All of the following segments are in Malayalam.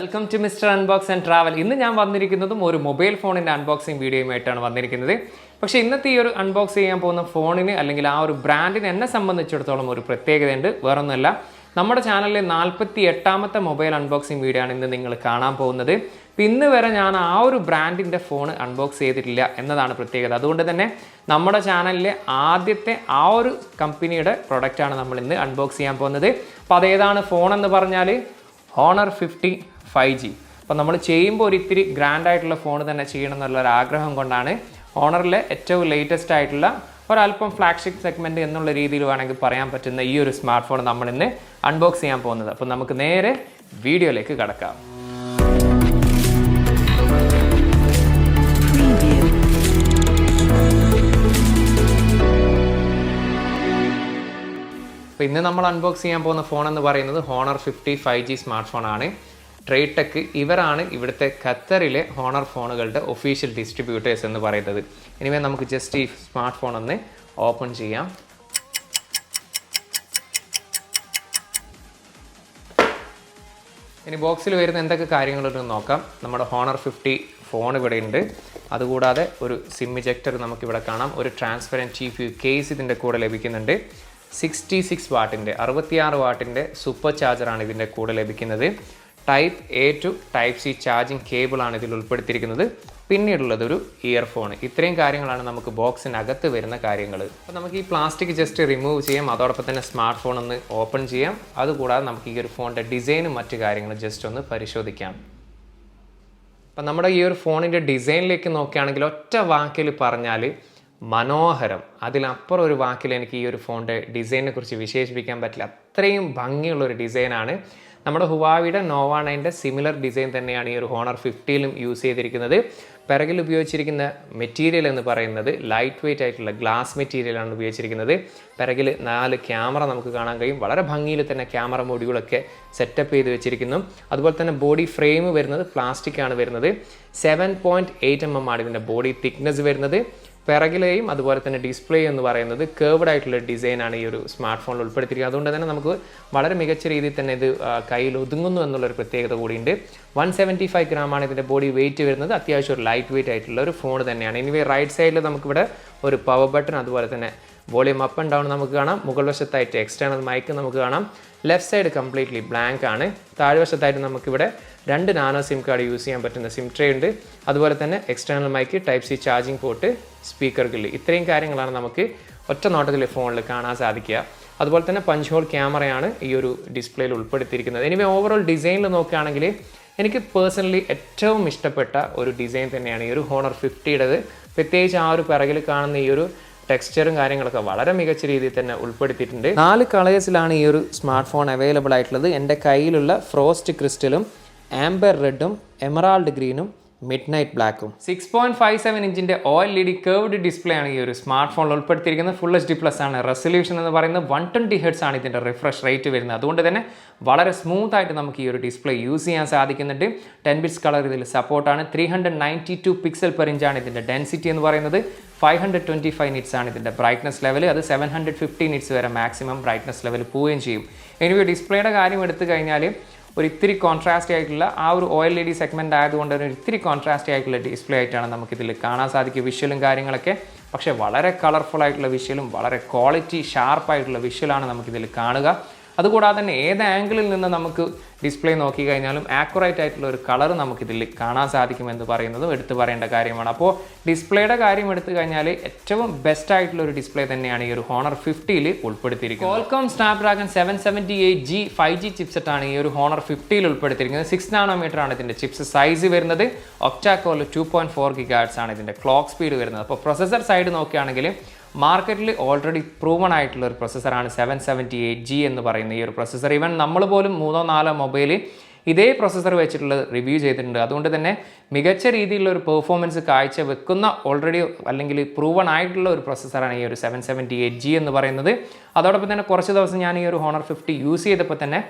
Welcome to mister unbox and travel. ഇന്ന് ഞാൻ വന്നിരിക്കുന്നതും ഒരു മൊബൈൽ ഫോണിൻ്റെ അൺബോക്സിങ് വീഡിയോയുമായിട്ടാണ് വന്നിരിക്കുന്നത്. പക്ഷേ ഇന്നത്തെ ഈ ഒരു അൺബോക്സ് ചെയ്യാൻ പോകുന്ന ഫോണിന് അല്ലെങ്കിൽ ആ ഒരു ബ്രാൻഡിന് എന്നെ സംബന്ധിച്ചിടത്തോളം ഒരു പ്രത്യേകതയുണ്ട്. വേറൊന്നുമല്ല, നമ്മുടെ ചാനലിലെ 48ാമത്തെ മൊബൈൽ അൺബോക്സിങ് വീഡിയോ ആണ് ഇന്ന് നിങ്ങൾ കാണാൻ പോകുന്നത്. ഇന്ന് വരെ ഞാൻ ആ ഒരു ബ്രാൻഡിൻ്റെ ഫോൺ അൺബോക്സ് ചെയ്തിട്ടില്ല എന്നതാണ് പ്രത്യേകത. അതുകൊണ്ട് തന്നെ നമ്മുടെ ചാനലിലെ ആദ്യത്തെ ആ ഒരു കമ്പനിയുടെ പ്രൊഡക്റ്റാണ് നമ്മൾ ഇന്ന് അൺബോക്സ് ചെയ്യാൻ പോകുന്നത്. അപ്പോൾ അതേതാണ് ഫോൺ എന്ന് പറഞ്ഞാൽ Honor 50 5G. അപ്പോൾ നമ്മൾ ചെയ്യുമ്പോൾ ഒരു ഇത്തിരി ഗ്രാൻഡായിട്ടുള്ള ഫോൺ തന്നെ ചെയ്യണം എന്നുള്ളൊരു ആഗ്രഹം കൊണ്ടാണ് ഹോണറിലെ ഏറ്റവും ലേറ്റസ്റ്റ് ആയിട്ടുള്ള ഒരല്പം ഫ്ലാഗ്ഷിപ്പ് സെഗ്മെൻറ്റ് എന്നുള്ള രീതിയിൽ വേണമെങ്കിൽ പറയാൻ പറ്റുന്ന ഈ ഒരു സ്മാർട്ട് ഫോൺ നമ്മൾ ഇന്ന് അൺബോക്സ് ചെയ്യാൻ പോകുന്നത്. അപ്പോൾ നമുക്ക് നേരെ വീഡിയോയിലേക്ക് കടക്കാം. അപ്പോൾ ഇന്ന് നമ്മൾ അൺബോക്സ് ചെയ്യാൻ പോകുന്ന ഫോൺ എന്ന് പറയുന്നത് Honor 50 5G സ്മാർട്ട് ഫോണാണ്. ട്രേഡ് ടെക് ഇവരാണ് ഇവിടുത്തെ ഖത്തറിലെ ഹോണർ ഫോണുകളുടെ ഒഫീഷ്യൽ ഡിസ്ട്രിബ്യൂട്ടേഴ്സ് എന്ന് പറയുന്നത്. ഇനിമേ നമുക്ക് ജസ്റ്റ് ഈ സ്മാർട്ട് ഫോൺ ഒന്ന് ഓപ്പൺ ചെയ്യാം. ഇനി ബോക്സിൽ വരുന്ന എന്തൊക്കെ കാര്യങ്ങളൊന്ന് നോക്കാം. നമ്മുടെ Honor 50 ഫോൺ ഇവിടെ ഉണ്ട്. അതുകൂടാതെ ഒരു സിം ഇജക്ടർ നമുക്കിവിടെ കാണാം. ഒരു ട്രാൻസ്പെറൻറ്റ് TFU കേസ് ഇതിൻ്റെ കൂടെ ലഭിക്കുന്നുണ്ട്. 66 വാട്ടിൻ്റെ 66 വാട്ടിൻ്റെ സൂപ്പർ ചാർജറാണ് ഇതിൻ്റെ കൂടെ ലഭിക്കുന്നത്. Type A to type C charging കേബിളാണ് ഇതിൽ ഉൾപ്പെടുത്തിയിരിക്കുന്നത്. പിന്നീടുള്ളത് ഒരു ഇയർഫോൺ. ഇത്രയും കാര്യങ്ങളാണ് നമുക്ക് ബോക്സിനകത്ത് വരുന്ന കാര്യങ്ങൾ. അപ്പോൾ നമുക്ക് ഈ പ്ലാസ്റ്റിക് ജസ്റ്റ് റിമൂവ് ചെയ്യാം. അതോടൊപ്പം തന്നെ സ്മാർട്ട് ഫോൺ ഒന്ന് ഓപ്പൺ ചെയ്യാം. അതുകൂടാതെ നമുക്ക് ഈ ഒരു ഫോണിൻ്റെ ഡിസൈനും മറ്റു കാര്യങ്ങളും ജസ്റ്റ് ഒന്ന് പരിശോധിക്കാം. അപ്പം നമ്മുടെ ഈ ഒരു ഫോണിൻ്റെ ഡിസൈനിലേക്ക് നോക്കുകയാണെങ്കിൽ ഒറ്റ വാക്കിൽ പറഞ്ഞാൽ മനോഹരം. അതിലപ്പുറം ഒരു വാക്കിൽ എനിക്ക് ഈ ഒരു ഫോണിൻ്റെ ഡിസൈനെ കുറിച്ച് വിശേഷിപ്പിക്കാൻ പറ്റില്ല. അത്രയും ഭംഗിയുള്ളൊരു ഡിസൈനാണ്. നമ്മുടെ ഹുവാവിയുടെ നോവ 9ൻ്റെ സിമിലർ ഡിസൈൻ തന്നെയാണ് ഈ ഒരു Honor 50യിലും യൂസ് ചെയ്തിരിക്കുന്നത്. പിറകിൽ ഉപയോഗിച്ചിരിക്കുന്ന മെറ്റീരിയൽ എന്ന് പറയുന്നത് ലൈറ്റ് വെയ്റ്റ് ആയിട്ടുള്ള ഗ്ലാസ് മെറ്റീരിയലാണ് ഉപയോഗിച്ചിരിക്കുന്നത്. പിറകിൽ 4 ക്യാമറ നമുക്ക് കാണാൻ കഴിയും. വളരെ ഭംഗിയിൽ തന്നെ ക്യാമറ മോഡ്യൂളൊക്കെ സെറ്റപ്പ് ചെയ്ത് വെച്ചിരിക്കുന്നു. അതുപോലെ തന്നെ ബോഡി ഫ്രെയിം വരുന്നത് പ്ലാസ്റ്റിക് ആണ് വരുന്നത്. 7.8 mm ആണ് ഇതിൻ്റെ ബോഡി തിക്നെസ് വരുന്നത്. പിറകിലെയും അതുപോലെ തന്നെ ഡിസ്പ്ലേ എന്ന് പറയുന്നത് കേർവ്ഡ് ആയിട്ടുള്ള ഡിസൈനാണ് ഈ ഒരു സ്മാർട്ട് ഫോണിൽ ഉൾപ്പെടുത്തിയിരിക്കുന്നത്. അതുകൊണ്ട് തന്നെ നമുക്ക് വളരെ മികച്ച രീതിയിൽ തന്നെ ഇത് കയ്യിൽ ഒതുങ്ങുന്നു എന്നുള്ളൊരു പ്രത്യേകത കൂടിയുണ്ട്. 175 ഗ്രാമാണ് ഇതിൻ്റെ ബോഡി വെയിറ്റ് വരുന്നത്. അത്യാവശ്യം ഒരു ലൈറ്റ് വെയിറ്റ് ആയിട്ടുള്ള ഒരു ഫോൺ തന്നെയാണ്. ഇനി റൈറ്റ് സൈഡിൽ നമുക്കിവിടെ ഒരു പവർ ബട്ടൺ, അതുപോലെ തന്നെ വോളിയം അപ്പ് ആൻഡ് ഡൗൺ നമുക്ക് കാണാം. മുകൾ വശത്തായിട്ട് എക്സ്റ്റേണൽ മൈക്ക് നമുക്ക് കാണാം. ലെഫ്റ്റ് സൈഡ് കംപ്ലീറ്റ്ലി ബ്ലാങ്ക് ആണ്. താഴ്വശത്തായിട്ട് നമുക്കിവിടെ 2 നാനോ സിം കാർഡ് യൂസ് ചെയ്യാൻ പറ്റുന്ന സിം ട്രേ ഉണ്ട്. അതുപോലെ തന്നെ external mic, type C charging port, speaker grill, ഇത്രയും കാര്യങ്ങളാണ് നമുക്ക് ഒറ്റ നോട്ടത്തിൽ ഫോണിൽ കാണാൻ സാധിക്കുക. അതുപോലെ തന്നെ പഞ്ച് ഹോൾ ക്യാമറയാണ് ഈ ഒരു ഡിസ്പ്ലേയിൽ ഉൾപ്പെടുത്തിയിരിക്കുന്നത്. എനിവേ ഓവറോൾ ഡിസൈനിൽ നോക്കുകയാണെങ്കിൽ എനിക്ക് പേഴ്സണലി ഏറ്റവും ഇഷ്ടപ്പെട്ട ഒരു ഡിസൈൻ തന്നെയാണ് ഈ ഒരു Honor 50യുടേത്. പ്രത്യേകിച്ച് ആ ഒരു പിറകിൽ കാണുന്ന ഈ ഒരു ടെക്സ്ചറും കാര്യങ്ങളൊക്കെ വളരെ മികച്ച രീതിയിൽ തന്നെ ഉൾപ്പെടുത്തിയിട്ടുണ്ട്. 4 കളേഴ്സിലാണ് ഈ ഒരു സ്മാർട്ട് ഫോൺ അവൈലബിൾ ആയിട്ടുള്ളത്. എൻ്റെ കയ്യിലുള്ള ഫ്രോസ്റ്റ് ക്രിസ്റ്റലും ആംബർ റെഡും എമറാൾഡ് ഗ്രീനും മിഡ് നൈറ്റ് ബ്ലാക്കും. 6.57 ഇഞ്ചിൻ്റെ OLED കേർവ്ഡ് ഡിസ്പ്ലേ ആണ് ഈ ഒരു സ്മാർട്ട് ഫോണിൽ ഉൾപ്പെടുത്തിയിരിക്കുന്നത്. ഫുൾ HD+ ആണ്. റെസൊല്യൂഷൻ എന്ന് പറയുന്നത് 120 Hz ആണ് ഇതിൻ്റെ റിഫ്രഷ് റേറ്റ് വരുന്നത്. അതുകൊണ്ട് തന്നെ വളരെ സ്മൂത്ത് ആയിട്ട് നമുക്ക് ഈ ഒരു ഡിസ്പ്ലേ യൂസ് ചെയ്യാൻ സാധിക്കുന്നുണ്ട്. 10 bits കളർ ഇതിൽ സപ്പോർട്ടാണ്. 392 പിക്സൽ പെർ ഇഞ്ചാണ് ഇതിൻ്റെ ഡെൻസിറ്റി എന്ന് പറയുന്നത്. 525 nits ആണ് ഇതിൻ്റെ ബ്രൈറ്റ്നസ് ലെവൽ. അത് 750 nits വരെ മാക്സിമം ബ്രൈറ്റ്നസ് ലെവൽ പോവുകയും ചെയ്യും. എനിവേ ഡിസ്പ്ലേയുടെ കാര്യം എടുത്തു കഴിഞ്ഞാൽ ഒരു ഇത്തിരി കോൺട്രാസ്റ്റ് ആയിട്ടുള്ള ആ ഒരു OLED സെഗ്മെൻ്റ് ആയതുകൊണ്ട് ഒരു ഇത്തിരി കോൺട്രാസ്റ്റ് ആയിട്ടുള്ള ഡിസ്പ്ലേ ആയിട്ടാണ് നമുക്കിതിൽ കാണാൻ സാധിക്കുക. വിഷ്വലും കാര്യങ്ങളൊക്കെ പക്ഷേ വളരെ കളർഫുൾ ആയിട്ടുള്ള വിഷ്വലും വളരെ ക്വാളിറ്റി ഷാർപ്പായിട്ടുള്ള വിഷ്വലാണ് നമുക്കിതിൽ കാണുക. അതുകൂടാതെ തന്നെ ഏത് ആംഗിളിൽ നിന്ന് നമുക്ക് ഡിസ്പ്ലേ നോക്കി കഴിഞ്ഞാലും ആക്യുറേറ്റ് ആയിട്ടുള്ള ഒരു കളർ നമുക്കിതിൽ കാണാൻ സാധിക്കുമെന്ന് പറയുന്നതും എടുത്തു പറയേണ്ട കാര്യമാണ്. അപ്പോൾ ഡിസ്പ്ലേയുടെ കാര്യം എടുത്തു കഴിഞ്ഞാൽ ഏറ്റവും ബെസ്റ്റ് ആയിട്ടുള്ള ഒരു ഡിസ്പ്ലേ തന്നെയാണ് ഈ ഒരു Honor 50യിൽ ഉൾപ്പെടുത്തിയിരിക്കുന്നത്. Qualcomm Snapdragon 778G 5G ചിപ്സെറ്റാണ് ഈ ഒരു Honor 50യിൽ ഉൾപ്പെടുത്തിയിരിക്കുന്നത്. 6 nm ആണ് ഇതിൻ്റെ ചിപ്സ് സൈസ് വരുന്നത്. ഒക്ടാകോറിൽ 2.4 GHz ആണ് ഇതിൻ്റെ ക്ലോക്ക് സ്പീഡ് വരുന്നത്. അപ്പോൾ പ്രൊസസ്സർ സൈഡ് നോക്കുകയാണെങ്കിൽ മാർക്കറ്റിൽ ഓൾറെഡി പ്രൂവൺ ആയിട്ടുള്ള ഒരു പ്രൊസസ്സറാണ് 778G എന്ന് പറയുന്ന ഈ ഒരു പ്രൊസസ്സർ. ഈവൻ നമ്മൾ പോലും 3-4 മൊബൈൽ ഇതേ പ്രൊസസ്സർ വെച്ചിട്ടുള്ള റിവ്യൂ ചെയ്തിട്ടുണ്ട്. അതുകൊണ്ട് തന്നെ മികച്ച രീതിയിലുള്ള ഒരു പെർഫോമൻസ് കാഴ്ച വെക്കുന്ന ഓൾറെഡി അല്ലെങ്കിൽ പ്രൂവൺ ആയിട്ടുള്ള ഒരു പ്രൊസസ്സറാണ് ഈ ഒരു 778G എന്ന് പറയുന്നത്. അതോടൊപ്പം തന്നെ കുറച്ച് ദിവസം ഞാൻ ഈ ഒരു Honor 50 യൂസ് ചെയ്തപ്പോൾ തന്നെ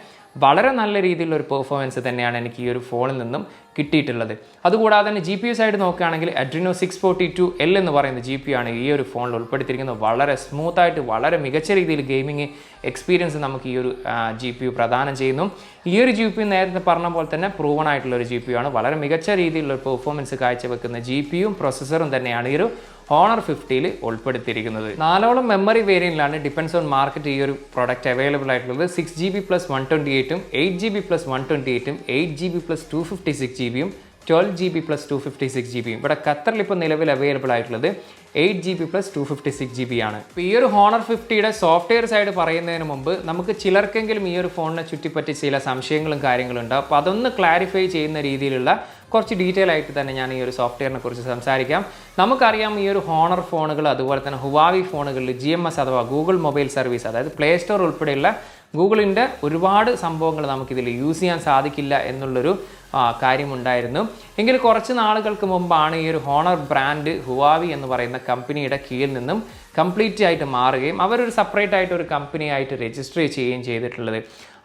വളരെ നല്ല രീതിയിലുള്ള ഒരു പെർഫോമൻസ് തന്നെയാണ് എനിക്ക് ഈ ഒരു ഫോണിൽ നിന്നും കിട്ടിയിട്ടുള്ളത്. അതുകൂടാതെ തന്നെ GPU സൈഡ് നോക്കുകയാണെങ്കിൽ Adreno 642L എന്ന് പറയുന്ന GPU ആണ് ഈ ഒരു ഫോണിൽ ഉൾപ്പെടുത്തിയിരിക്കുന്നത്. വളരെ സ്മൂത്തായിട്ട് വളരെ മികച്ച രീതിയിൽ ഗെയിമിംഗ് എക്സ്പീരിയൻസ് നമുക്ക് ഈ ഒരു GPU പ്രദാനം ചെയ്യുന്നു. ഈ ഒരു GPU നേരത്തെ പറഞ്ഞ പോലെ തന്നെ പ്രൂവൺ ആയിട്ടുള്ള ഒരു GPU ആണ്. വളരെ മികച്ച രീതിയിലുള്ള പെർഫോമൻസ് കാഴ്ചവെക്കുന്ന GPUയും പ്രൊസസ്സറും തന്നെയാണ് ഈ ഒരു Honor 50ൽ ഉൾപ്പെടുത്തിയിരിക്കുന്നത്. 4ഓളം മെമ്മറി വേരിയന്റിലാണ് ഡിപ്പെൻസ് ഓൺ മാർക്കറ്റ് ഈ ഒരു പ്രോഡക്റ്റ് അവൈലബിൾ ആയിട്ടുള്ളത്. 6GB + 128ഉം 8GB + 128ഉം 8GB + 256GBയും 12GB + 256GBയും. ഇവിടെ ഖത്തറിൽ ഇപ്പോൾ നിലവിൽ അവൈലബിൾ ആയിട്ടുള്ളത് 8GB + 256GB ആണ്. ഇപ്പോൾ ഈ ഒരു Honor 50യുടെ സോഫ്റ്റ്വെയർ സൈഡ് പറയുന്നതിന് മുമ്പ് നമുക്ക് ചിലർക്കെങ്കിലും ഈ ഒരു ഫോണിനെ ചുറ്റിപ്പറ്റി ചില സംശയങ്ങളും കാര്യങ്ങളും ഉണ്ട്. അപ്പോൾ അതൊന്ന് ക്ലാരിഫൈ ചെയ്യുന്ന രീതിയിലുള്ള കുറച്ച് ഡീറ്റെയിൽ ആയിട്ട് തന്നെ ഞാൻ ഈ ഒരു സോഫ്റ്റ്വെയറിനെ കുറിച്ച് സംസാരിക്കാം. നമുക്കറിയാം ഈ ഒരു Honor ഫോണുകൾ അതുപോലെ തന്നെ Huawei ഫോണുകളിൽ GMS അഥവാ ഗൂഗിൾ മൊബൈൽ സർവീസ്, അതായത് പ്ലേ സ്റ്റോർ ഉൾപ്പെടെയുള്ള ഗൂഗിളിൻ്റെ ഒരുപാട് സംഭവങ്ങൾ നമുക്കിതിൽ യൂസ് ചെയ്യാൻ സാധിക്കില്ല എന്നുള്ളൊരു കാര്യമുണ്ടായിരുന്നു. എങ്കിൽ കുറച്ച് നാളുകൾക്ക് മുമ്പാണ് ഈ ഒരു Honor ബ്രാൻഡ് Huawei എന്ന് പറയുന്ന കമ്പനിയുടെ കീഴിൽ നിന്നും കംപ്ലീറ്റ് ആയിട്ട് മാറുകയും അവരൊരു സെപ്പറേറ്റ് ആയിട്ട് ഒരു കമ്പനി ആയിട്ട് രജിസ്റ്റർ ചെയ്യുകയും ചെയ്തിട്ടുള്ളത്.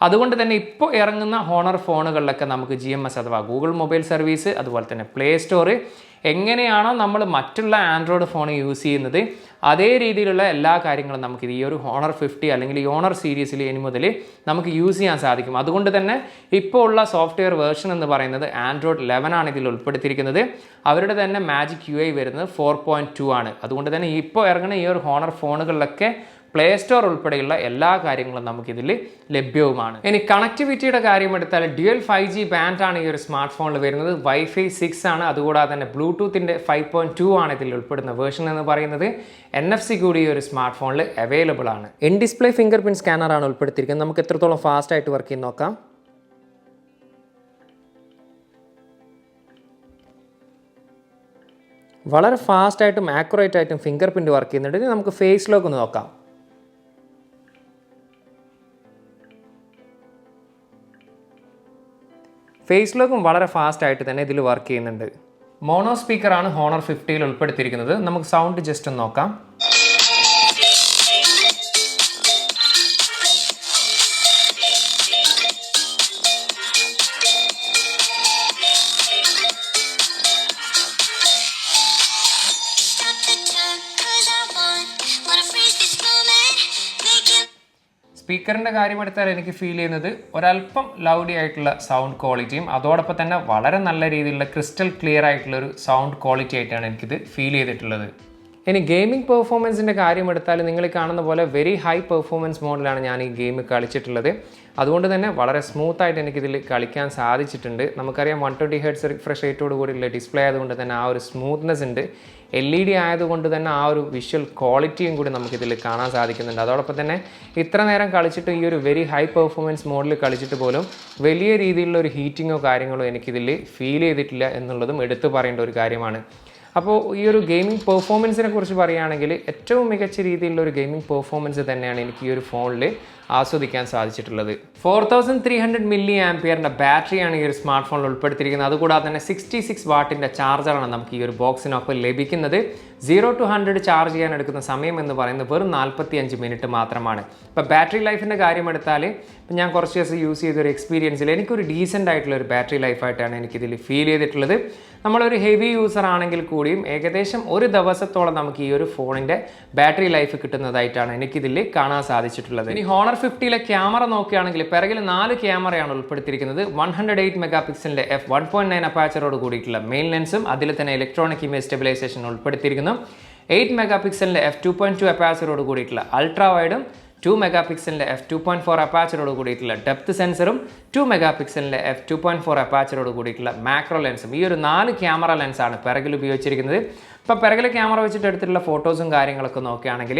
അതുകൊണ്ട് തന്നെ ഇപ്പോൾ ഇറങ്ങുന്ന Honor ഫോണുകളിലൊക്കെ നമുക്ക് GMS അഥവാ ഗൂഗിൾ മൊബൈൽ സർവീസ് അതുപോലെ തന്നെ പ്ലേ സ്റ്റോർ എങ്ങനെയാണോ നമ്മൾ മറ്റുള്ള ആൻഡ്രോയിഡ് ഫോൺ യൂസ് ചെയ്യുന്നത് അതേ രീതിയിലുള്ള എല്ലാ കാര്യങ്ങളും നമുക്ക് ഈ ഒരു Honor 50 അല്ലെങ്കിൽ ഈ Honor സീരീസിൽ ഇനി മുതൽ നമുക്ക് യൂസ് ചെയ്യാൻ സാധിക്കും. അതുകൊണ്ട് തന്നെ ഇപ്പോൾ ഉള്ള സോഫ്റ്റ്വെയർ വേർഷൻ എന്ന് പറയുന്നത് ആൻഡ്രോയിഡ് 11 ആണ് ഇതിൽ ഉൾപ്പെടുത്തിയിരിക്കുന്നത്. അവരുടെ തന്നെ മാജിക് UI വരുന്നത് 4.2 ആണ്. അതുകൊണ്ട് തന്നെ ഇപ്പോൾ ഇറങ്ങുന്ന ഈ ഒരു Honor ഫോണുകളിലൊക്കെ പ്ലേ സ്റ്റോർ ഉൾപ്പെടെയുള്ള എല്ലാ കാര്യങ്ങളും നമുക്കിതിൽ ലഭ്യവുമാണ്. ഇനി കണക്ടിവിറ്റിയുടെ കാര്യം എടുത്താൽ ഡ്യുവൽ 5G ബാൻഡ് ആണ് ഈ ഒരു സ്മാർട്ട് ഫോണിൽ വരുന്നത്. Wi-Fi 6 ആണ്. അതുകൂടാതെ തന്നെ ബ്ലൂടൂത്തിൻ്റെ 5.2 ആണ് ഇതിൽ ഉൾപ്പെടുന്ന വേർഷൻ എന്ന് പറയുന്നത്. NFC കൂടി ഈ ഒരു സ്മാർട്ട് ഫോണിൽ അവൈലബിൾ ആണ്. In display finger print scanner ആണ് ഉൾപ്പെടുത്തിയിരിക്കുന്നത്. നമുക്ക് എത്രത്തോളം ഫാസ്റ്റ് ആയിട്ട് വർക്ക് ചെയ്ത് നോക്കാം. വളരെ ഫാസ്റ്റ് ആയിട്ടും ആക്യുറേറ്റ് ആയിട്ടും ഫിംഗർ പ്രിന്റ് വർക്ക് ചെയ്യുന്നുണ്ട്. നമുക്ക് ഫേസ് ലോക്ക് ഒന്ന് നോക്കാം. ഫേസ് ലോക്കും വളരെ ഫാസ്റ്റ് ആയിട്ട് തന്നെ ഇതിൽ വർക്ക് ചെയ്യുന്നുണ്ട്. മോണോ സ്പീക്കറാണ് Honor 50യിൽ ഉൾപ്പെടുത്തിയിരിക്കുന്നത്. നമുക്ക് സൗണ്ട് ജസ്റ്റ് ഒന്ന് നോക്കാം. സ്പീക്കറിൻ്റെ കാര്യം എടുത്താൽ എനിക്ക് ഫീൽ ചെയ്യുന്നത് ഒരല്പം ലൗഡി ആയിട്ടുള്ള സൗണ്ട് ക്വാളിറ്റിയും അതോടൊപ്പം തന്നെ വളരെ നല്ല രീതിയിലുള്ള ക്രിസ്റ്റൽ ക്ലിയർ ആയിട്ടുള്ളൊരു സൗണ്ട് ക്വാളിറ്റി ആയിട്ടാണ് എനിക്കിത് ഫീൽ ചെയ്തിട്ടുള്ളത്. ഇനി ഗെയിമിംഗ് പെർഫോമൻസിൻ്റെ കാര്യം എടുത്താൽ നിങ്ങൾ കാണുന്ന പോലെ വെരി ഹൈ പെർഫോമൻസ് മോഡിലാണ് ഞാൻ ഈ ഗെയിം കളിച്ചിട്ടുള്ളത്. അതുകൊണ്ട് തന്നെ വളരെ സ്മൂത്തായിട്ട് എനിക്കിതിൽ കളിക്കാൻ സാധിച്ചിട്ടുണ്ട്. നമുക്കറിയാം 120 Hz റിഫ്രഷ് റേറ്റോട് കൂടിയുള്ള ഡിസ്പ്ലേ ആയതുകൊണ്ട് തന്നെ ആ ഒരു സ്മൂത്ത്നെസ് ഉണ്ട്. LED ആയതുകൊണ്ട് തന്നെ ആ ഒരു വിഷ്വൽ ക്വാളിറ്റിയും കൂടി നമുക്കിതിൽ കാണാൻ സാധിക്കുന്നുണ്ട്. അതോടൊപ്പം തന്നെ ഇത്ര നേരം കളിച്ചിട്ട് ഈ ഒരു വെരി ഹൈ പെർഫോമൻസ് മോഡിൽ കളിച്ചിട്ട് പോലും വലിയ രീതിയിലുള്ള ഒരു ഹീറ്റിങ്ങോ കാര്യങ്ങളോ എനിക്കിതിൽ ഫീൽ ചെയ്തിട്ടില്ല എന്നുള്ളതും എടുത്തു പറയേണ്ട ഒരു കാര്യമാണ്. അപ്പോൾ ഈ ഒരു ഗെയിമിംഗ് പെർഫോമൻസിനെ കുറിച്ച് പറയുകയാണെങ്കിൽ ഏറ്റവും മികച്ച രീതിയിലുള്ള ഒരു ഗെയിമിംഗ് പെർഫോമൻസ് തന്നെയാണ് എനിക്ക് ഈ ഒരു ഫോണിൽ ആസ്വദിക്കാൻ സാധിച്ചിട്ടുള്ളത്. 4300 mAh ബാറ്ററിയാണ് ഈ ഒരു സ്മാർട്ട് ഫോണിൽ ഉൾപ്പെടുത്തിയിരിക്കുന്നത്. അതുകൂടാതെ തന്നെ 66 വാട്ടിൻ്റെ ചാർജറാണ് നമുക്ക് ഈ ഒരു ബോക്സിനൊപ്പം ലഭിക്കുന്നത്. 0 to 100 ചാർജ് ചെയ്യാൻ എടുക്കുന്ന സമയം എന്ന് പറയുന്നത് വെറും 45 മിനിറ്റ് മാത്രമാണ്. ഇപ്പോൾ ബാറ്ററി ലൈഫിൻ്റെ കാര്യം എടുത്താൽ ഇപ്പം ഞാൻ കുറച്ച് ദിവസം യൂസ് ചെയ്തൊരു എക്സ്പീരിയൻസിൽ എനിക്കൊരു ഡീസൻ്റ് ആയിട്ടുള്ള ഒരു ബാറ്ററി ലൈഫായിട്ടാണ് എനിക്കിതിൽ ഫീൽ ചെയ്തിട്ടുള്ളത്. നമ്മളൊരു ഹെവി യൂസർ ആണെങ്കിൽ കൂടിയും ഏകദേശം ഒരു ദിവസത്തോളം നമുക്ക് ഈ ഒരു ഫോണിൻ്റെ ബാറ്ററി ലൈഫ് കിട്ടുന്നതായിട്ടാണ് എനിക്കിതിൽ കാണാൻ സാധിച്ചിട്ടുള്ളത്. ഇനി Honor 50യിലെ ക്യാമറ നോക്കുകയാണെങ്കിൽ പിറകിൽ 4 ക്യാമറയാണ് ഉൾപ്പെടുത്തിയിരിക്കുന്നത്. 108 മെഗാപിക്സലിൻ്റെ f1.9 അപ്പാച്ചറോട് കൂടിയിട്ടുള്ള മെയിൻ ലെൻസും അതിൽ തന്നെ ഇലക്ട്രോണിക് ഇമേജ് സ്റ്റെബിലൈസേഷൻ ഉൾപ്പെടുത്തിയിരിക്കുന്നു. 8 മെഗാപിക്സലിൻ്റെ f2.2 അപ്പാച്ചറോട് കൂടിയിട്ടുള്ള അൾട്രാ വൈഡും 2 മെഗാപിക്സലിൻ്റെ f2.4 അപ്പാച്ചറോട് കൂടിയിട്ടുള്ള ഡെപ്ത് സെൻസറും 2 മെഗാപിക്സലിൻ്റെ f2.4 അപ്പാച്ചറോട് കൂടിയിട്ടുള്ള മാക്രോ ലെൻസും ഈ ഒരു 4 ക്യാമറ ലെൻസാണ് പിറകിൽ ഉപയോഗിച്ചിരിക്കുന്നത്. ഇപ്പോൾ പിറകിലെ ക്യാമറ വെച്ചിട്ട് എടുത്തിട്ടുള്ള ഫോട്ടോസും കാര്യങ്ങളൊക്കെ നോക്കുകയാണെങ്കിൽ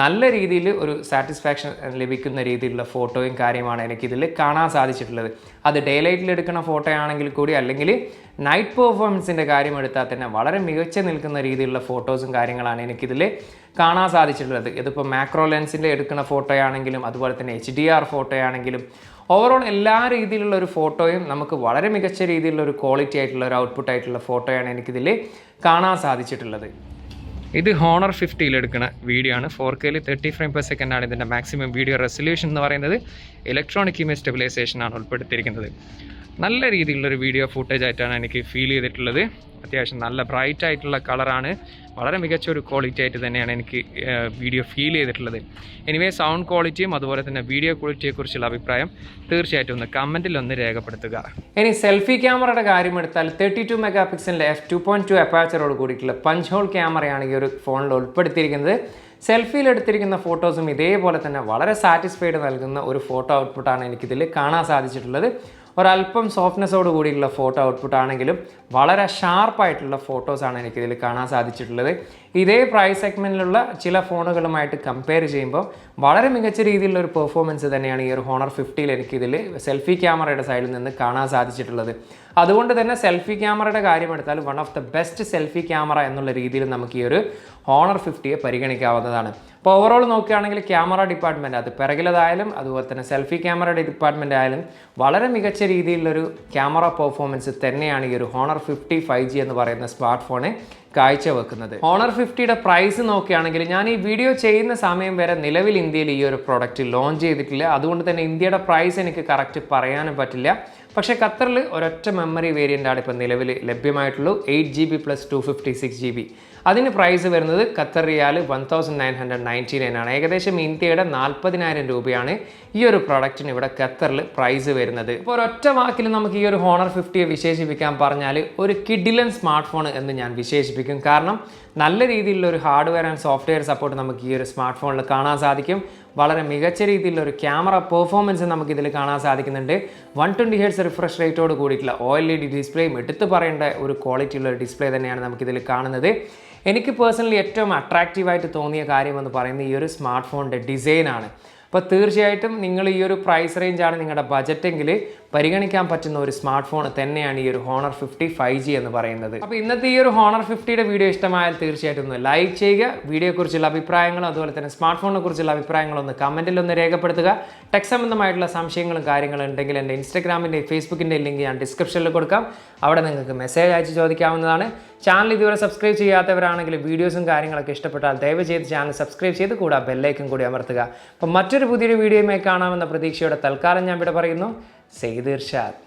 നല്ല രീതിയിൽ ഒരു സാറ്റിസ്ഫാക്ഷൻ ലഭിക്കുന്ന രീതിയിലുള്ള ഫോട്ടോയും കാര്യമാണ് എനിക്കിതിൽ കാണാൻ സാധിച്ചിട്ടുള്ളത്. അത് ഡേ ലൈറ്റിൽ എടുക്കുന്ന ഫോട്ടോ ആണെങ്കിൽ കൂടി അല്ലെങ്കിൽ നൈറ്റ് പെർഫോമൻസിൻ്റെ കാര്യം എടുത്താൽ തന്നെ വളരെ മികച്ച നിൽക്കുന്ന രീതിയിലുള്ള ഫോട്ടോസും കാര്യങ്ങളാണ് എനിക്കിതിൽ കാണാൻ സാധിച്ചിട്ടുള്ളത്. ഇതിപ്പോൾ മാക്രോ ലെൻസിൻ്റെ എടുക്കുന്ന ഫോട്ടോയാണെങ്കിലും അതുപോലെ തന്നെ HDR ഫോട്ടോയാണെങ്കിലും ഓവറോൾ എല്ലാ രീതിയിലുള്ള ഒരു ഫോട്ടോയും നമുക്ക് വളരെ മികച്ച രീതിയിലുള്ള ഒരു ക്വാളിറ്റി ആയിട്ടുള്ള ഒരു ഔട്ട്പുട്ട് ആയിട്ടുള്ള ഫോട്ടോയാണ് എനിക്കിതിൽ കാണാൻ സാധിച്ചിട്ടുള്ളത്. ഇത് Honor 50യിൽ എടുക്കുന്ന വീഡിയോ ആണ്. 4Kയിൽ 30 frames/s ആണ് ഇതിൻ്റെ മാക്സിമം വീഡിയോ റെസൊല്യൂഷൻ എന്ന് പറയുന്നത്. ഇലക്ട്രോണിക് ഇമേജ് സ്റ്റെബിലൈസേഷൻ ആണ് ഉൾപ്പെടുത്തിയിരിക്കുന്നത്. നല്ല രീതിയിലുള്ളൊരു വീഡിയോ ഫുട്ടേജ് ആയിട്ടാണ് എനിക്ക് ഫീൽ ചെയ്തിട്ടുള്ളത്. അത്യാവശ്യം നല്ല ബ്രൈറ്റ് ആയിട്ടുള്ള കളറാണ്, വളരെ മികച്ച ഒരു ക്വാളിറ്റി ആയിട്ട് തന്നെയാണ് എനിക്ക് വീഡിയോ ഫീൽ ചെയ്തിട്ടുള്ളത്. എനിവേ സൗണ്ട് ക്വാളിറ്റിയും അതുപോലെ തന്നെ വീഡിയോ ക്വാളിറ്റിയെക്കുറിച്ചുള്ള അഭിപ്രായം തീർച്ചയായിട്ടും ഒന്ന് കമൻറ്റിലൊന്ന് രേഖപ്പെടുത്തുക. ഇനി സെൽഫി ക്യാമറയുടെ കാര്യം എടുത്താൽ 32 മെഗാ പിക്സലിൻ്റെ f2.2 അപ്പാച്ചറോട് കൂടിയിട്ടുള്ള പഞ്ച് ഹോൾ ക്യാമറയാണ് ഈ ഒരു ഫോണിൽ ഉൾപ്പെടുത്തിയിരിക്കുന്നത്. സെൽഫിയിൽ എടുത്തിരിക്കുന്ന ഫോട്ടോസും ഇതേപോലെ തന്നെ വളരെ സാറ്റിസ്ഫൈഡ് നൽകുന്ന ഒരു ഫോട്ടോ ഔട്ട്പുട്ടാണ് എനിക്കിതിൽ കാണാൻ സാധിച്ചിട്ടുള്ളത്. ഒരല്പം സോഫ്റ്റ്നെസ്സോട് കൂടിയുള്ള ഫോട്ടോ ഔട്ട്പുട്ട് ആണെങ്കിലും വളരെ ഷാർപ്പായിട്ടുള്ള ഫോട്ടോസാണ് എനിക്കിതിൽ കാണാൻ സാധിച്ചിട്ടുള്ളത്. ഇതേ പ്രൈസ് സെഗ്മെൻറ്റിലുള്ള ചില ഫോണുകളുമായിട്ട് കമ്പയർ ചെയ്യുമ്പോൾ വളരെ മികച്ച രീതിയിലുള്ള ഒരു പെർഫോമൻസ് തന്നെയാണ് ഈ ഒരു ഹോണർ 50ൽ എനിക്കിതിൽ സെൽഫി ക്യാമറയുടെ സൈഡിൽ നിന്ന് കാണാൻ സാധിച്ചിട്ടുള്ളത്. അതുകൊണ്ട് തന്നെ സെൽഫി ക്യാമറയുടെ കാര്യം എടുത്താൽ one of the best selfie camera എന്നുള്ള രീതിയിൽ നമുക്ക് ഈ ഒരു ഹോണർ 50യെ പരിഗണിക്കാവുന്നതാണ്. അപ്പോൾ ഓവറോൾ നോക്കുകയാണെങ്കിൽ ക്യാമറ ഡിപ്പാർട്ട്മെൻറ്റ് അത് പിറകിലതായാലും അതുപോലെ തന്നെ സെൽഫി ക്യാമറയുടെ ഡിപ്പാർട്ട്മെൻ്റ് ആയാലും വളരെ മികച്ച രീതിയിലുള്ളൊരു ക്യാമറ പെർഫോമൻസ് തന്നെയാണ് ഈ ഒരു ഹോണർ 50 5G എന്ന് പറയുന്ന സ്മാർട്ട് ഫോണ് കാഴ്ചവെക്കുന്നത്. ഹോണർ 50യുടെ പ്രൈസ് നോക്കുകയാണെങ്കിൽ ഞാൻ ഈ വീഡിയോ ചെയ്യുന്ന സമയം വരെ നിലവിൽ ഇന്ത്യയിൽ ഈ ഒരു പ്രോഡക്റ്റ് ലോഞ്ച് ചെയ്തിട്ടില്ല. അതുകൊണ്ട് തന്നെ ഇന്ത്യയുടെ പ്രൈസ് എനിക്ക് കറക്റ്റ് പറയാനും പറ്റില്ല. പക്ഷേ ഖത്തറിൽ ഒരൊറ്റ മെമ്മറി വേരിയൻ്റാണ് ഇപ്പോൾ നിലവിൽ ലഭ്യമായിട്ടുള്ളൂ, 8GB + 256GB. അതിന് പ്രൈസ് വരുന്നത് ഖത്തർ റിയാൽ 1999 ആണ്. ഏകദേശം ഇന്ത്യയുടെ 40,000 രൂപയാണ് ഈ ഒരു പ്രൊഡക്റ്റിന് ഇവിടെ ഖത്തറിൽ പ്രൈസ് വരുന്നത്. ഇപ്പോൾ ഒരൊറ്റ വാക്കിൽ നമുക്ക് ഈ ഒരു ഹോണർ 50യെ വിശേഷിപ്പിക്കാൻ പറഞ്ഞാൽ ഒരു കിഡിലൻ സ്മാർട്ട് ഫോൺ എന്ന് ഞാൻ വിശേഷിപ്പിക്കും. കാരണം നല്ല രീതിയിലുള്ള ഒരു ഹാർഡ്വെയർ ആൻഡ് സോഫ്റ്റ്വെയർ സപ്പോർട്ട് നമുക്ക് ഈ ഒരു സ്മാർട്ട് ഫോണിൽ കാണാൻ സാധിക്കും. വളരെ മികച്ച രീതിയിലുള്ള ഒരു ക്യാമറ പെർഫോമൻസ് നമുക്കിതിൽ കാണാൻ സാധിക്കുന്നുണ്ട്. 120 Hz റിഫ്രഷ് റേറ്റോട് കൂടിയിട്ടുള്ള OLED ഡിസ്പ്ലേയും എടുത്തു പറയേണ്ട ഒരു ക്വാളിറ്റിയുള്ള ഒരു ഡിസ്പ്ലേ തന്നെയാണ് നമുക്കിതിൽ കാണുന്നത്. എനിക്ക് പേഴ്സണലി ഏറ്റവും അട്രാക്റ്റീവായിട്ട് തോന്നിയ കാര്യമെന്ന് പറയുന്നത് ഈ ഒരു സ്മാർട്ട് ഫോണിൻ്റെ ഡിസൈനാണ്. അപ്പോൾ തീർച്ചയായിട്ടും നിങ്ങൾ ഈ ഒരു പ്രൈസ് റേഞ്ചാണ് നിങ്ങളുടെ ബജറ്റെങ്കിൽ പരിഗണിക്കാൻ പറ്റുന്ന ഒരു സ്മാർട്ട് ഫോൺ തന്നെയാണ് ഈ ഒരു ഹോണർ 50 5G എന്ന് പറയുന്നത്. അപ്പോൾ ഇന്നത്തെ ഈ ഒരു ഹോണർ 50യുടെ വീഡിയോ ഇഷ്ടമായാൽ തീർച്ചയായിട്ടും ഒന്ന് ലൈക്ക് ചെയ്യുക. വീഡിയോയെക്കുറിച്ചുള്ള അഭിപ്രായങ്ങളും അതുപോലെ തന്നെ സ്മാർട്ട് ഫോണിനെ കുറിച്ചുള്ള അഭിപ്രായങ്ങളും ഒന്ന് കമൻറ്റിലൊന്ന് രേഖപ്പെടുത്തുക. ടെക് സംബന്ധമായിട്ടുള്ള സംശയങ്ങളും കാര്യങ്ങളും ഉണ്ടെങ്കിൽ എൻ്റെ ഇൻസ്റ്റാഗ്രാമിൻ്റെ ഫേസ്ബുക്കിൻ്റെ ലിങ്ക് ഞാൻ ഡിസ്ക്രിപ്ഷനിൽ കൊടുക്കാം. അവിടെ നിങ്ങൾക്ക് മെസ്സേജ് അയച്ച് ചോദിക്കാവുന്നതാണ്. ചാനൽ ഇതുവരെ സബ്സ്ക്രൈബ് ചെയ്യാത്തവരാണെങ്കിൽ വീഡിയോസും കാര്യങ്ങളൊക്കെ ഇഷ്ടപ്പെട്ടാൽ ദയവ് ചെയ്ത് ചാനൽ സബ്സ്ക്രൈബ് ചെയ്ത് കൂടാ ബെല്ലൈക്കൻ കൂടി അമർത്തുക. അപ്പോൾ മറ്റൊരു പുതിയൊരു വീഡിയോയുമായി കാണാമെന്ന പ്രതീക്ഷയോടെ തൽക്കാലം ഞാൻ ഇവിടെ പറയുന്നു. സെയ്ദ് ഇർഷാദ്.